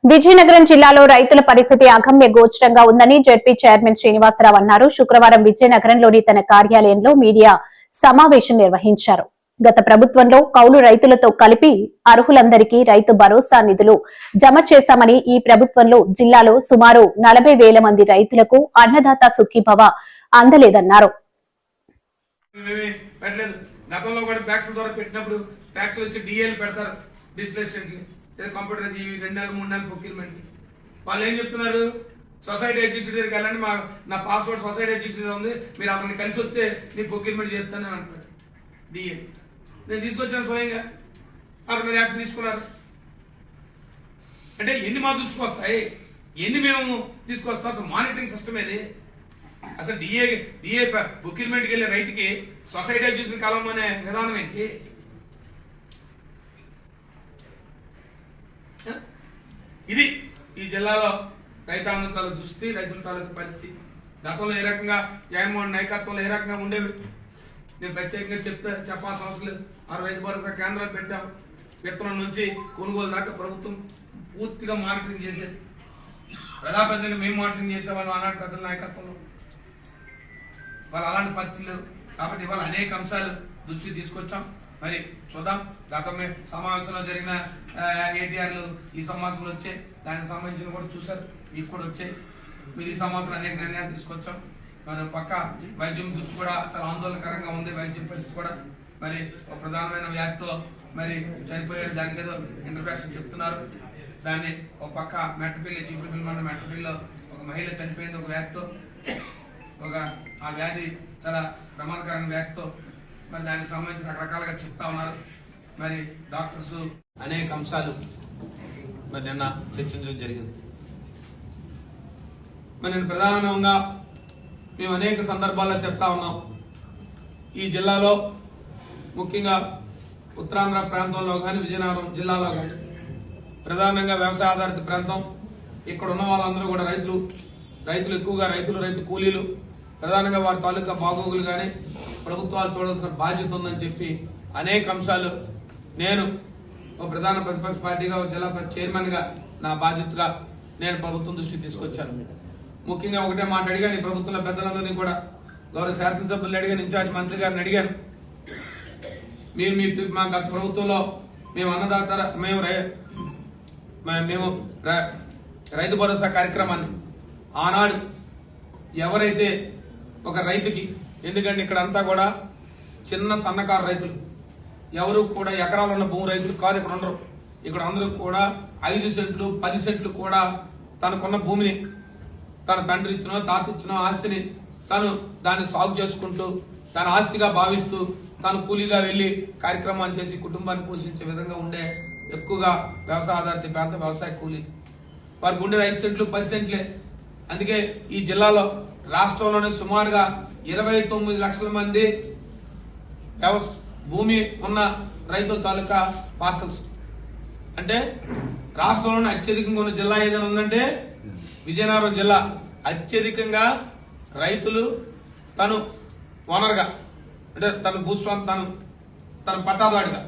విజయనగరం జిల్లాలో రైతుల పరిస్థితి అగమ్య గోచరంగా ఉందని జెడ్పీ చైర్మన్ శ్రీనివాసరావు అన్నారు. శుక్రవారం విజయనగరంలోని తన కార్యాలయంలో మీడియా సమావేశం నిర్వహించారు. గత ప్రభుత్వంలో కౌలు రైతులతో కలిపి అర్హులందరికీ రైతు భరోసా నిధులు జమ చేశామని, ఈ ప్రభుత్వంలో జిల్లాలో సుమారు 40,000 మంది రైతులకు అన్నదాత సుఖీభవ అందలేదన్నారు. గతంలో కూడా ట్యాక్స్ ద్వారా పెట్టినప్పుడు ట్యాక్స్ వచ్చి డిఏలు పెడతారు, డిస్ప్లేషన్కి కంప్యూటర్ 2 నెలలు 3 నెలలు ప్రొక్యూర్మెంట్. వాళ్ళు ఏం చెప్తున్నారు, సొసైటీ ఎగ్జిక్యూటివ్ దగ్గరికి వెళ్ళండి, నా పాస్వర్డ్ సొసైటీ ఎగ్జిక్యూటివ్ ఉంది, మీరు అతన్ని కలిసి వస్తే నేను ప్రొక్యూర్మెంట్ చేస్తానని అంటున్నారు. డిఏ నేను తీసుకొచ్చాను స్వయంగా, అతను మీరు యాక్షన్ తీసుకున్నారు. అంటే ఎన్ని మా దృష్టికి వస్తాయి, ఎన్ని మేము తీసుకొస్తాం? అసలు మానిటరింగ్ సిస్టమ్ ఏది? అసలు డిఏ ప్రొక్యూర్మెంట్కి వెళ్ళే రైతుకి సొసైటీ ఎగ్జిక్యూటివ్ కాలం అనే విధానం ఏంటి? ఇది ఈ జిల్లాలో రైతాంగం తాలూకు దుస్థితి, రైతుల తాలూకు పరిస్థితి. గతంలో ఏ రకంగా జగన్మోహన్ నాయకత్వంలో ఏ రకంగా ఉండేవి నేను ప్రత్యేకంగా చెప్పాల్సిన అవసరం లేదు. 6 రైతు భరోసా కేంద్రాలు పెట్టాం. విత్తనం నుంచి కొనుగోలు దాకా ప్రభుత్వం పూర్తిగా మానిటరింగ్ చేసేది. ప్రజాప్రతినిధిగా మేము మానిటరింగ్ చేసేవాళ్ళం ఆనాటి పెద్దల నాయకత్వంలో. వాళ్ళు అలాంటి పరిస్థితులు కాబట్టి ఇవాళ అనేక అంశాలు దృష్టి తీసుకొచ్చాం. మరి చూద్దాం, గత సమావేశంలో జరిగిన ఏటీఆర్లు ఈ సంవత్సరంలో వచ్చాయి, దానికి సంబంధించిన కూడా చూసారు, మీకు కూడా వచ్చాయి. మీరు ఈ సంవత్సరం అనేక నిర్ణయాలు తీసుకొచ్చాం. మరి పక్క వైద్యం దృష్టి కూడా చాలా ఆందోళనకరంగా ఉంది. వైద్యం పరిస్థితి కూడా మరి ఒక ప్రధానమైన వ్యాధితో మరి చనిపోయాడు, దానికి ఏదో ఇంటర్వ్యూషన్ చెప్తున్నారు. దాన్ని ఒక పక్క మెట్టపల్లి చీపురుపల్లి మండలం మెట్టపల్లిలో ఒక మహిళ చనిపోయింది ఒక వ్యాధితో. ఆ వ్యాధి చాలా ప్రమాదకరమైన వ్యాధితో మరి దానికి సంబంధించి రకరకాలుగా చెప్తా ఉన్నారు. మరి డాక్టర్స్ అనేక అంశాలు మరి నిన్న చర్చించడం జరిగింది. మరి నేను ప్రధానంగా మేము అనేక సందర్భాల్లో చెప్తా ఉన్నాం, ఈ జిల్లాలో ముఖ్యంగా ఉత్తరాంధ్ర ప్రాంతంలో కానీ విజయనగరం జిల్లాలో కానీ ప్రధానంగా వ్యవసాయ ఆధారిత ప్రాంతం. ఇక్కడ ఉన్న వాళ్ళందరూ కూడా రైతులు ఎక్కువగా రైతు కూలీలు. ప్రధానంగా వారి తాలూకా బాగోగులు కానీ ప్రభుత్వాలు చూడాల్సిన బాధ్యత ఉందని చెప్పి అనేక అంశాలు నేను ఒక ప్రధాన ప్రతిపక్ష పార్టీగా జిల్లా చైర్మన్ గా నా బాధ్యతగా నేను ప్రభుత్వం దృష్టికి తీసుకొచ్చాను. ముఖ్యంగా ఒకటే మాట అడిగాను, ఈ ప్రభుత్వంలో పెద్దలందరినీ కూడా, గౌరవ శాసనసభ్యులు అడిగాను, ఇన్ఛార్జ్ మంత్రి గారిని అడిగాను, మీరు మా గత ప్రభుత్వంలో మేము అన్నదాత మేము రైతు భరోసా కార్యక్రమాన్ని ఆనాడు ఎవరైతే ఒక రైతుకి, ఎందుకంటే ఇక్కడ అంతా కూడా చిన్న సన్నకారు రైతులు, ఎవరు కూడా ఎకరాలు ఉన్న భూమి రైతులు కాదు, ఇక్కడ ఉండరు. ఇక్కడ అందరూ కూడా 5 సెంట్లు 10 సెంట్లు కూడా తనకున్న భూమిని తన తండ్రి ఇచ్చిన తాత ఇచ్చిన ఆస్తిని తను దాన్ని సాగు చేసుకుంటూ తన ఆస్తిగా భావిస్తూ తాను కూలీగా వెళ్లి కార్యక్రమాలు చేసి కుటుంబాన్ని పోషించే విధంగా ఉండే ఎక్కువగా వ్యవసాయ ఆధారిత ప్రాంత వ్యవసాయ కూలీ. వారికి ఉండేది 5 సెంట్లు 10 సెంట్లే. అందుకే ఈ జిల్లాలో రాష్ట్రంలోనే సుమారుగా 29 లక్షల మంది భూమి ఉన్న రైతుల తాలూకా పార్సల్స్. అంటే రాష్ట్రంలోనే అత్యధికంగా ఉన్న జిల్లా ఏదైనా ఉందంటే విజయనగరం జిల్లా. అత్యధికంగా రైతులు తను ఓనర్గా, అంటే తన భూస్వామి తన పట్టాదారుడిగా